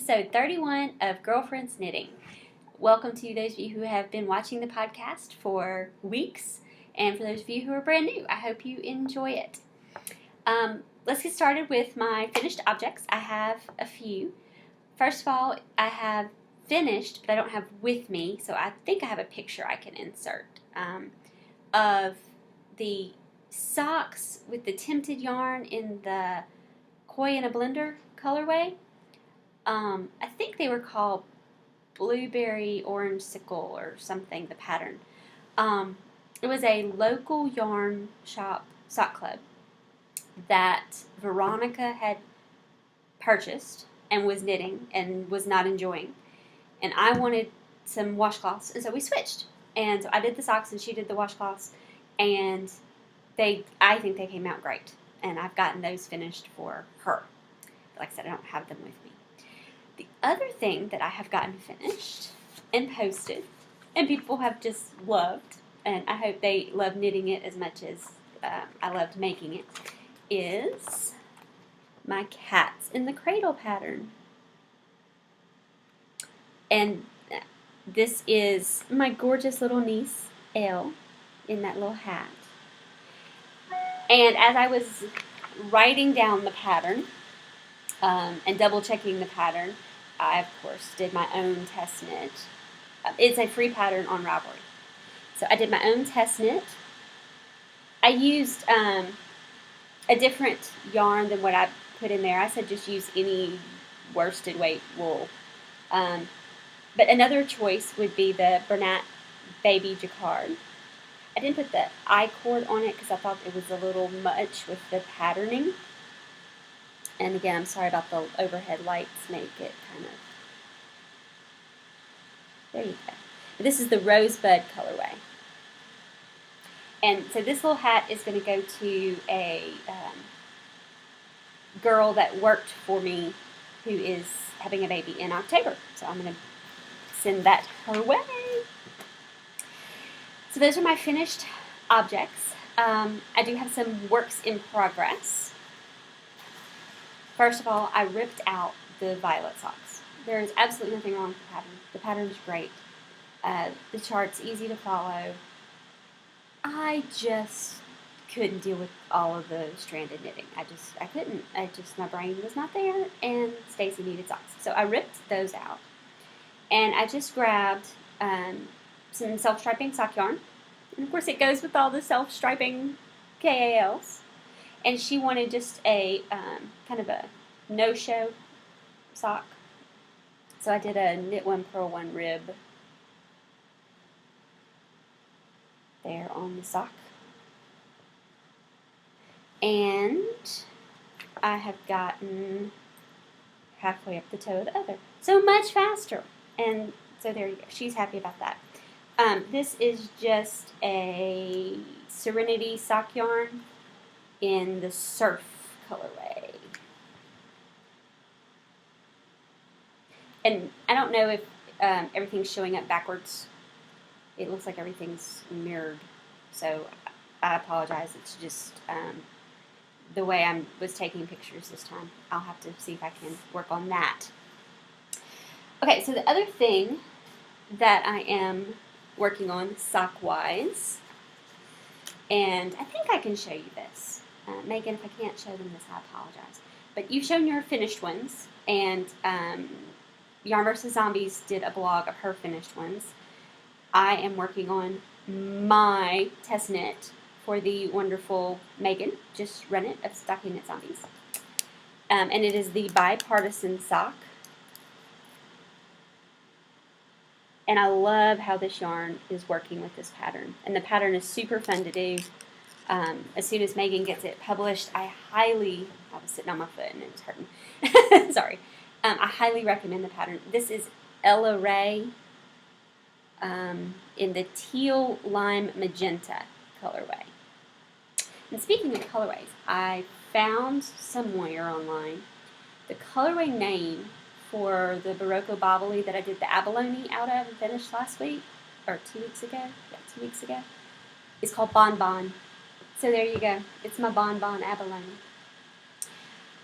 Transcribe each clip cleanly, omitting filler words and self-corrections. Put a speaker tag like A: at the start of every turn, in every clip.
A: episode 31 of Girlfriends Knitting. Welcome to those of you who have been watching the podcast for weeks, and for those of you who are brand new, I hope you enjoy it. Let's get started with my finished objects. I have a few. First of all, I have finished, but I don't have with me, so I think I have a picture I can insert of the socks with the tinted yarn in the Koi in a Blender colorway. I think they were called Blueberry Orange Sickle or something, the pattern. It was a local yarn shop sock club that Veronika had purchased and was knitting and was not enjoying. And I wanted some washcloths, and so we switched. And so I did the socks and she did the washcloths, and I think they came out great. And I've gotten those finished for her. Like I said, I don't have them with me. The other thing that I have gotten finished and posted, and people have just loved, and I hope they love knitting it as much as I loved making it, is my cats in the Cradle pattern. And this is my gorgeous little niece, Elle, in that little hat. And as I was writing down the pattern and double checking the pattern, I, of course, did my own test knit. It's a free pattern on Ravelry. So I did my own test knit. I used a different yarn than what I put in there. I said just use any worsted weight wool. But another choice would be the Bernat Baby Jaquards. I didn't put the I-cord on it because I thought it was a little much with the patterning. And again, I'm sorry about the overhead lights, make it kind of, there you go. This is the Rosebud colorway. And so this little hat is going to go to a girl that worked for me who is having a baby in October. So I'm going to send that her way. So those are my finished objects. I do have some works in progress. First of all, I ripped out the violet socks. There is absolutely nothing wrong with the pattern. The pattern is great. The chart's easy to follow. I just couldn't deal with all of the stranded knitting. I couldn't. My brain was not there, and Stacy needed socks. So I ripped those out. And I just grabbed some self-striping sock yarn. And of course it goes with all the self-striping KALs. And she wanted just a kind of a no-show sock. So I did a knit one, purl one rib there on the sock. And I have gotten halfway up the toe of the other. So much faster. And so there you go. She's happy about that. This is just a Serenity sock yarn in the Surf colorway. And I don't know if everything's showing up backwards. It looks like everything's mirrored. So I apologize. It's just the way I was taking pictures this time. I'll have to see if I can work on that. Okay, so the other thing that I am working on sock-wise, and I think I can show you this. Megan, if I can't show them this, I apologize. But you've shown your finished ones, and Yarn vs. Zombies did a blog of her finished ones. I am working on my test knit for the wonderful Megan, just run it, of Stocking Knit Zombies. And it is the bipartisan sock. And I love how this yarn is working with this pattern. And the pattern is super fun to do. As soon as Megan gets it published, I was sitting on my foot and it was hurting. Sorry. I highly recommend the pattern. This is Ella Ray in the teal lime magenta colorway. And speaking of colorways, I found somewhere online the colorway name for the Barocco Bobbly that I did the abalone out of and finished last week, or 2 weeks ago. Yeah, 2 weeks ago. It's called Bon Bon. So there you go. It's my Bon Bon abalone.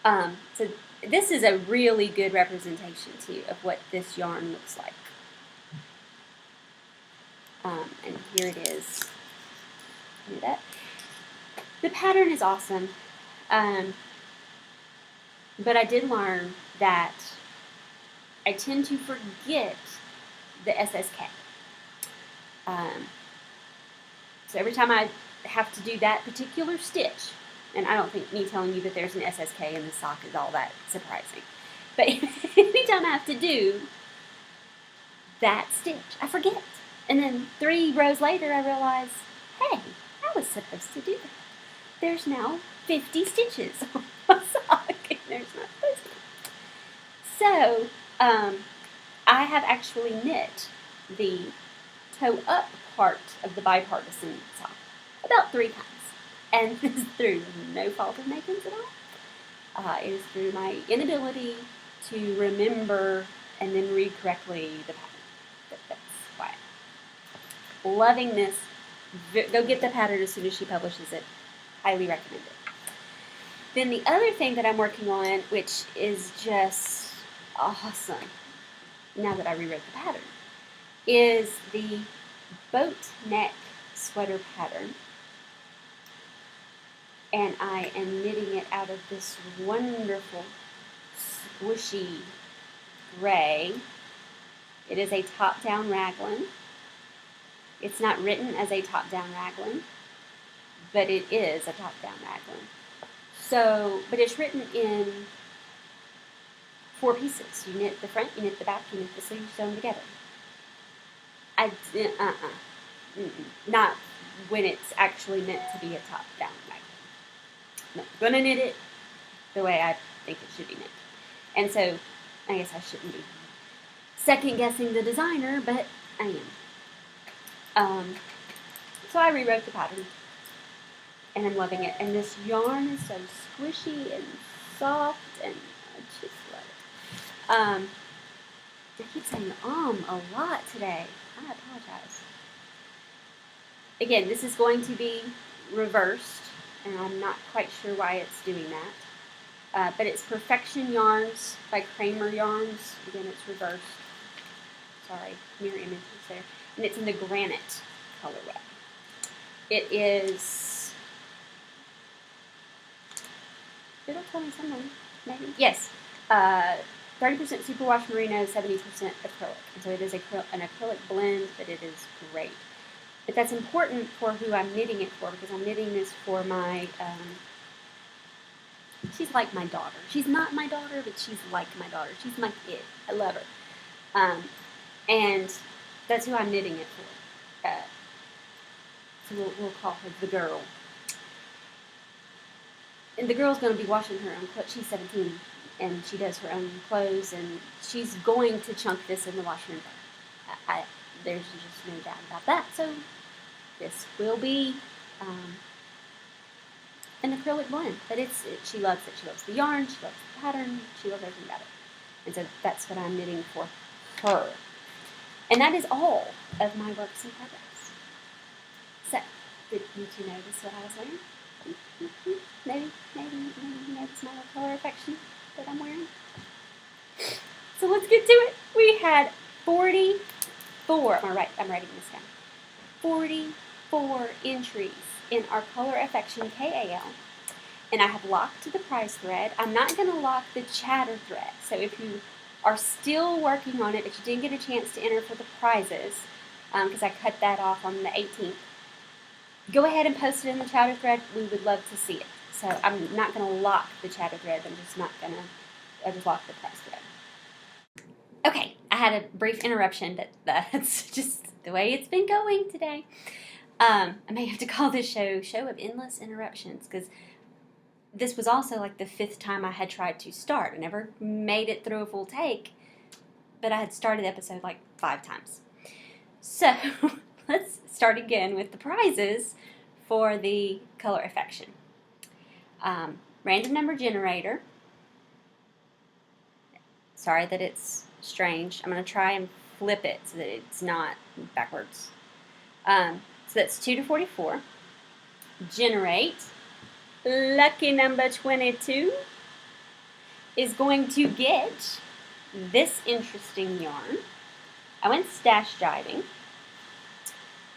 A: So this is a really good representation too of what this yarn looks like. And here it is. The pattern is awesome, but I did learn that I tend to forget the SSK. So every time I have to do that particular stitch, and I don't think me telling you that there's an SSK in the sock is all that surprising, but anytime I have to do that stitch, I forget. And then 3 rows later, I realize, hey, I was supposed to do that. There's now 50 stitches on my sock, and there's not supposed to be. So, I have actually knit the toe up part of the bipartisan sock about 3 times. And this is through no fault of Megan's at all. It is through my inability to remember and then read correctly the pattern. That's why. Loving this. Go get the pattern as soon as she publishes it. Highly recommend it. Then the other thing that I'm working on, which is just awesome, now that I rewrote the pattern, is the boat neck sweater pattern. And I am knitting it out of this wonderful squishy gray. It is a top-down raglan. It's not written as a top-down raglan, but it is a top-down raglan. So, but it's written in 4 pieces. You knit the front, you knit the back, you knit the sleeves, sew them together. Not when it's actually meant to be a top-down raglan. No, I'm going to knit it the way I think it should be knit. And so, I guess I shouldn't be second-guessing the designer, but I am. So I rewrote the pattern, and I'm loving it. And this yarn is so squishy and soft, and I just love it. I keep saying a lot today. I apologize. Again, this is going to be reversed, and I'm not quite sure why it's doing that. But it's Perfection Yarns by Kramer Yarns. Again, it's reversed. Sorry, mirror images there. And it's in the granite colorway. It is, it'll tell me somewhere, maybe. Yes, 30% superwash merino, 70% acrylic. And so it is an acrylic blend, but it is great. But that's important for who I'm knitting it for, because I'm knitting this for my, she's like my daughter. She's not my daughter, but she's like my daughter. She's my kid. I love her. And that's who I'm knitting it for. So we'll call her the girl. And the girl's going to be washing her own clothes. She's 17, and she does her own clothes, and she's going to chunk this in the washer and dryer. There's just no doubt about that. So this will be an acrylic blend. But she loves it. She loves the yarn. She loves the pattern. She loves everything about it. And so that's what I'm knitting for her. And that is all of my works in progress. So, did you two notice what I was wearing? Maybe you noticed my little color affection that I'm wearing. So let's get to it. We had 44, I'm writing this down, 44 entries in our Color Affection KAL. And I have locked the prize thread. I'm not going to lock the chatter thread. So if you are still working on it, but you didn't get a chance to enter for the prizes, because I cut that off on the 18th, go ahead and post it in the chatter thread. We would love to see it. So I'm not going to lock the chatter thread. I just locked the prize thread. Okay, I had a brief interruption, but that's just the way it's been going today. I may have to call this show of Endless Interruptions, because this was also like the 5th time I had tried to start. I never made it through a full take, but I had started the episode like 5 times. So let's start again with the prizes for the Color Affection. Random number generator. Sorry that it's strange. I'm going to try and flip it so that it's not backwards. So that's 2 to 44. Generate. Lucky number 22. is going to get this interesting yarn. I went stash diving.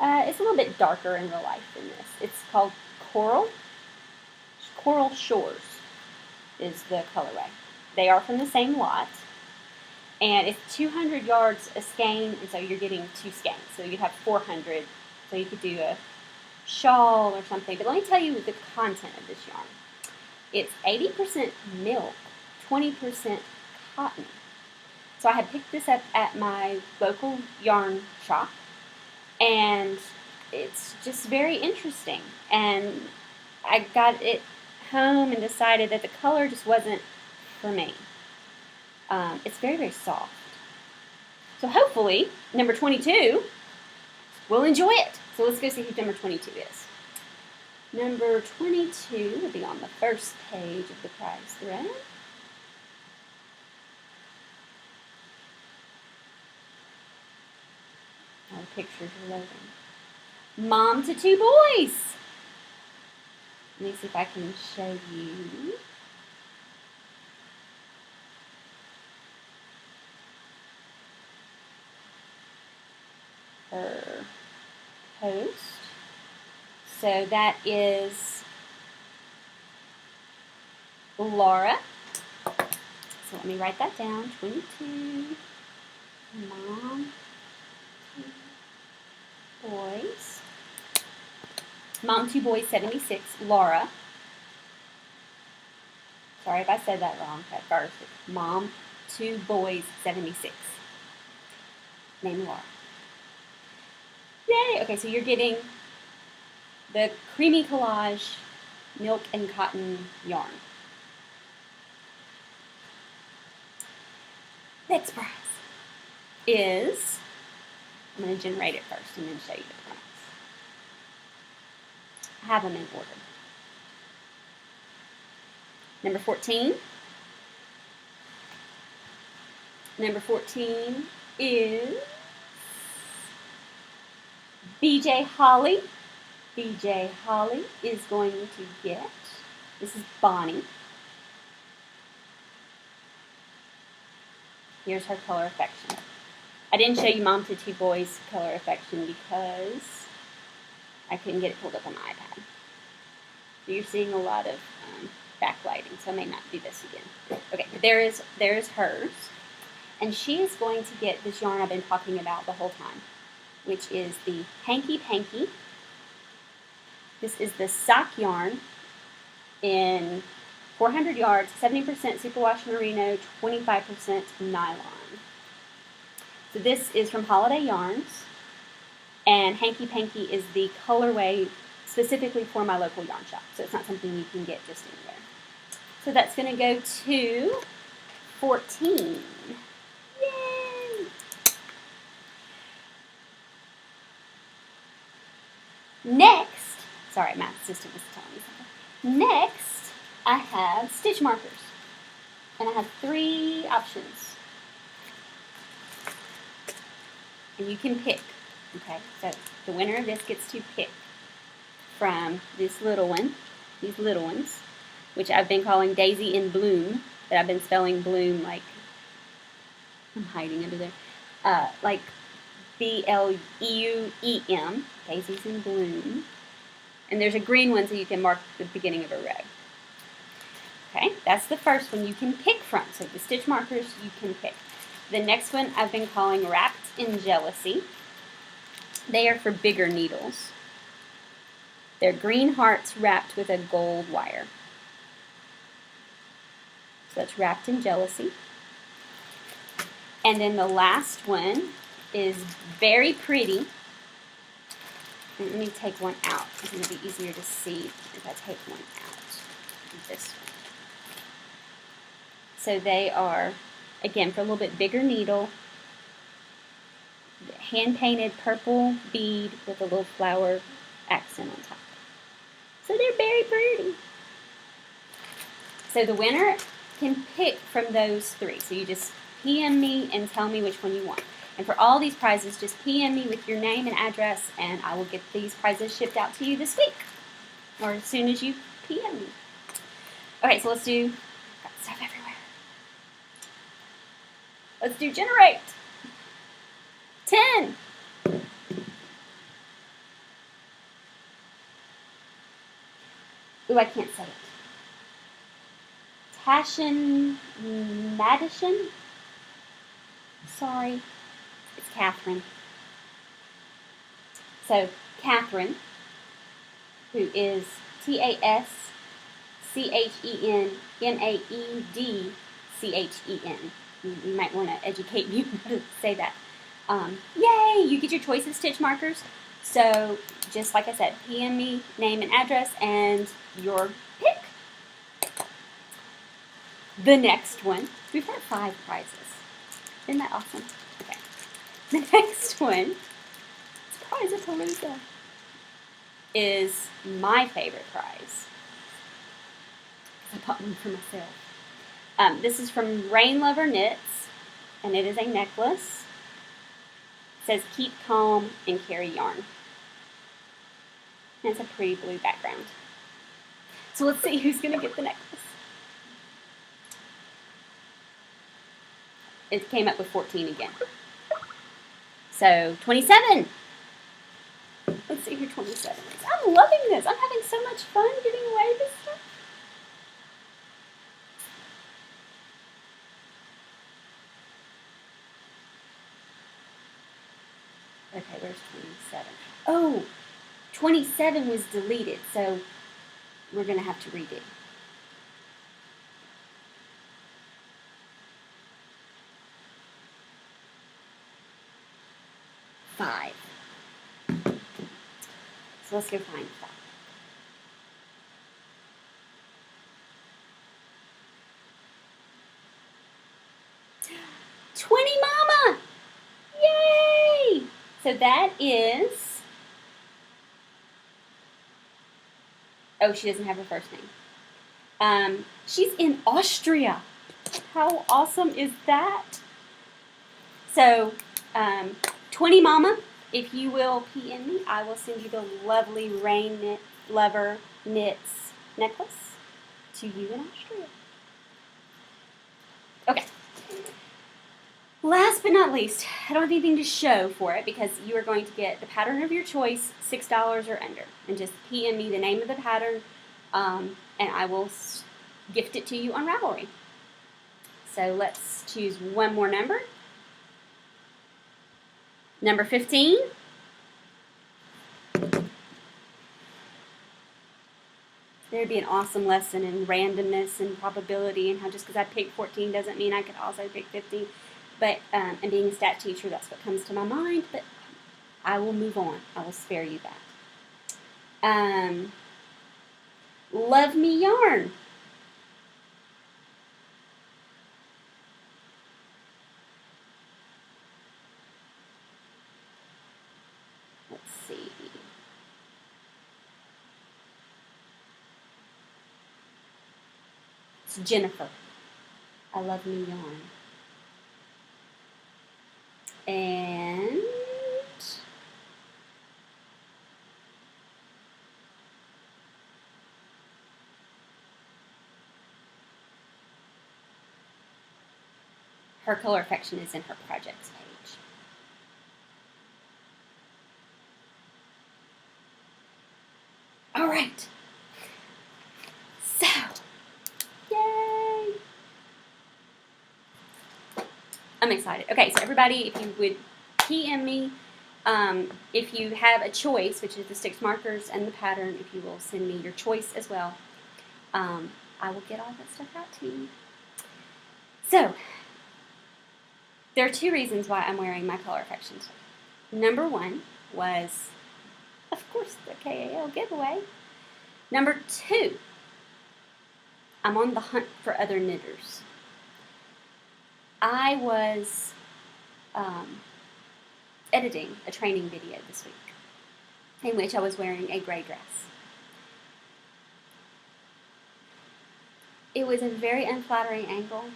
A: It's a little bit darker in real life than this. It's called Coral Shores is the colorway. They are from the same lot. And it's 200 yards a skein, and so you're getting 2 skeins. So you'd have 400. So you could do a shawl or something. But let me tell you the content of this yarn. It's 80% milk, 20% cotton. So I had picked this up at my local yarn shop, and it's just very interesting. And I got it home and decided that the color just wasn't for me. It's very, very soft. So hopefully, number 22 will enjoy it. So let's go see who number 22 is. Number 22 will be on the first page of the prize thread. All the pictures are loading. Mom to 2 boys. Let me see if I can show you. Her post. So that is Laura. So let me write that down. 22. Mom. 2 boys. Mom 2 boys 76. Laura. Sorry if I said that wrong at first. Mom 2 boys 76. Name Laura. Yay! Okay, so you're getting the Creamy Collage milk and cotton yarn. Next prize is, I'm going to generate it first and then show you the prize. I have them in order. Number 14. Number 14 is BJ Holly. BJ Holly is going to get, this is Bonnie. Here's her Color Affection. I didn't show you Mom to 2 boys Color Affection because I couldn't get it pulled up on my iPad. So you're seeing a lot of backlighting, so I may not do this again. Okay, but there is hers. And she is going to get this yarn I've been talking about the whole time, which is the Hanky Panky. This is the sock yarn in 400 yards, 70% superwash merino, 25% nylon. So this is from Holiday Yarns, and Hanky Panky is the colorway specifically for my local yarn shop. So it's not something you can get just anywhere. So that's going to go to 14. Yay! Next, sorry, my assistant was telling me something. Next, I have stitch markers. And I have 3 options. And you can pick. Okay, so the winner of this gets to pick from this little one, these little ones, which I've been calling Daisy in Bloom, but I've been spelling bloom like, I'm hiding under there, like B-L-E-U-E-M, Daisies in Bloom. And there's a green one so you can mark the beginning of a row. Okay, that's the first one you can pick from. So the stitch markers you can pick. The next one I've been calling Wrapped in Jealousy. They are for bigger needles. They're green hearts wrapped with a gold wire. So that's Wrapped in Jealousy. And then the last one is Very Pretty. And let me take one out. It's going to be easier to see if I take one out. This one. So they are, again, for a little bit bigger needle, hand-painted purple bead with a little flower accent on top. So they're very pretty. So the winner can pick from those 3. So you just PM me and tell me which one you want. And for all these prizes, just PM me with your name and address, and I will get these prizes shipped out to you this week, or as soon as you PM me. Okay, so let's do, got stuff everywhere. Let's do generate. 10. Ooh, I can't say it. Tashin Madison? Sorry. It's Catherine. So, Catherine, who is TASCHENMAEDCHEN. You might want to educate me how to say that. Yay! You get your choice of stitch markers. So, just like I said, PM me name and address and your pick. The next one, we've got 5 prizes. Isn't that awesome? Okay. The next one, Prize of Palooza, is my favorite prize. I bought one for myself. This is from Rain Lover Knits, and it is a necklace. It says keep calm and carry yarn. And it's a pretty blue background. So let's see who's going to get the necklace. It came up with 14 again. So 27. Let's see who 27 is. I'm loving this. I'm having so much fun giving away this stuff. Okay, where's 27? Oh, 27 was deleted, so we're going to have to redo. Five. So let's go find 5. Mama! Yay! So that is... Oh, she doesn't have her first name. She's in Austria. How awesome is that? So, 20 Mama, if you will PM me, I will send you the lovely Rain Lover Knits necklace to you in Austria. Okay. Last but not least, I don't have anything to show for it because you are going to get the pattern of your choice, $6 or under. And just PM me the name of the pattern, and I will gift it to you on Ravelry. So let's choose one more number. Number 15. There'd be an awesome lesson in randomness and probability and how just because I picked 14 doesn't mean I could also pick 15. But, and being a stat teacher, that's what comes to my mind, but I will move on. I will spare you that. Love Me Yarn. Let's see. It's Jennifer. I Love Me Yarn. And her Color Affection is in her projects page. All right. So, yay! I'm excited. Okay, so everybody, if you would PM me, if you have a choice, which is the stitch markers and the pattern, if you will send me your choice as well, I will get all that stuff out to you. So, there are 2 reasons why I'm wearing my Color Affection stuff. Number 1 was, of course, the KAL giveaway. Number 2, I'm on the hunt for other knitters. I was editing a training video this week in which I was wearing a gray dress. It was a very unflattering angle.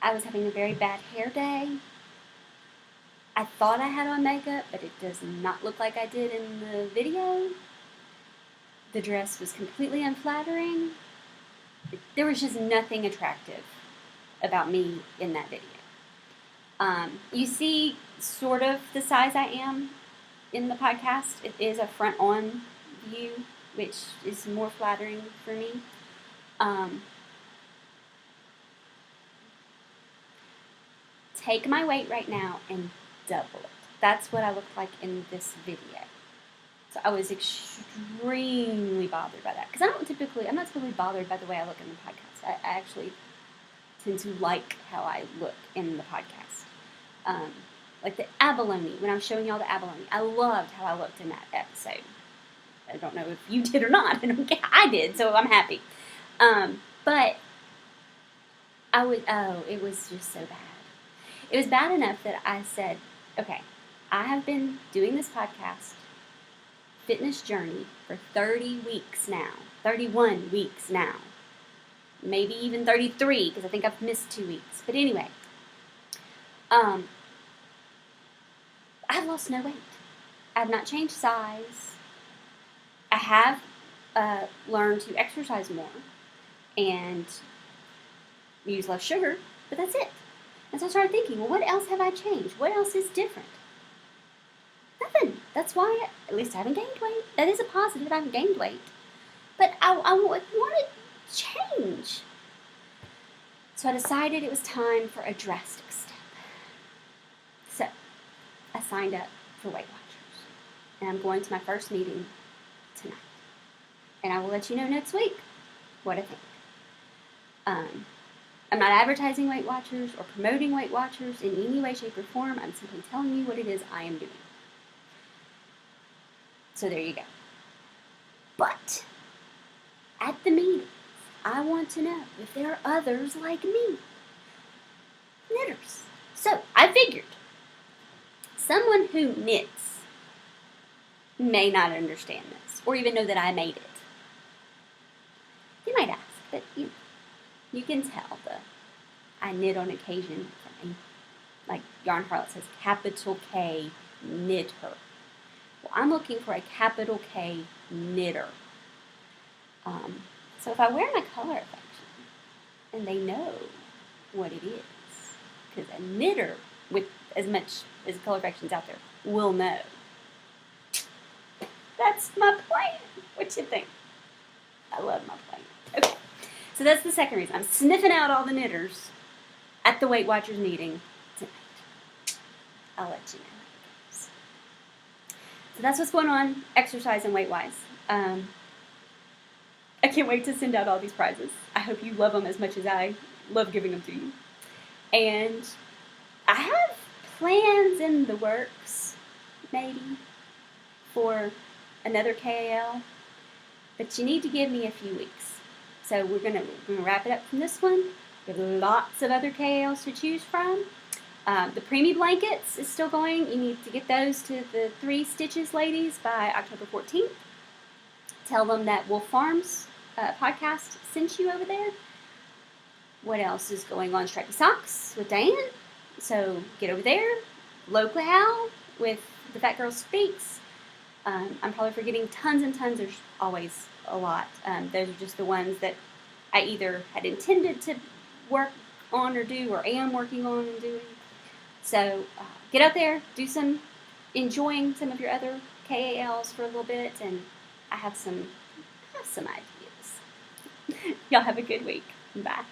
A: I was having a very bad hair day. I thought I had on makeup, but it does not look like I did in the video. The dress was completely unflattering. There was just nothing attractive about me in that video. You see sort of the size I am in the podcast. It is a front-on view, which is more flattering for me. Take my weight right now and double it. That's what I look like in this video. So I was extremely bothered by that. Because I'm not typically bothered by the way I look in the podcast. I actually tend to like how I look in the podcast. Like the abalone, when I was showing y'all the abalone, I loved how I looked in that episode. I don't know if you did or not. I did, so I'm happy. But it was just so bad. It was bad enough that I said, okay, I have been doing this podcast, fitness journey, for 30 weeks now, 31 weeks now, maybe even 33, because I think I've missed 2 weeks. But anyway, I've lost no weight. I have not changed size. I have learned to exercise more and use less sugar, but that's it. And so I started thinking, well, what else have I changed? What else is different? Nothing. That's why, at least I haven't gained weight. That is a positive. I haven't gained weight. But I wanted change. So I decided it was time for a drastic step. So I signed up for Weight Watchers. And I'm going to my first meeting tonight. And I will let you know next week what I think. I'm not advertising Weight Watchers or promoting Weight Watchers in any way, shape, or form. I'm simply telling you what it is I am doing. So there you go. But at the meetings, I want to know if there are others like me. Knitters. So I figured someone who knits may not understand this or even know that I made it. You might ask, but you can tell I knit on occasion. Like Yarn Harlot says, capital K knitter. Well, I'm looking for a capital K knitter. So if I wear my Color Affection, and they know what it is, because a knitter with as much as Color Affection's out there will know. That's my plan. What you think? I love my plan. Okay. So that's the second reason. I'm sniffing out all the knitters at the Weight Watchers meeting tonight. I'll let you know how it goes. So that's what's going on, exercise and weight-wise. I can't wait to send out all these prizes. I hope you love them as much as I love giving them to you. And I have plans in the works, maybe, for another KAL. But you need to give me a few weeks. So we're gonna wrap it up from this one. We have lots of other KALs to choose from. The preemie blankets is still going. You need to get those to the 3 Stitches ladies by October 14th. Tell them that Wolf Farms podcast sent you over there. What else is going on? Stripy Socks with Diane. So get over there. Local with The Fat Girl Speaks. I'm probably forgetting tons and tons. There's always a lot. Those are just the ones that I either had intended to work on or do or am working on and doing. So get out there, enjoying some of your other KALs for a little bit, and I have some ideas. Y'all have a good week. Bye.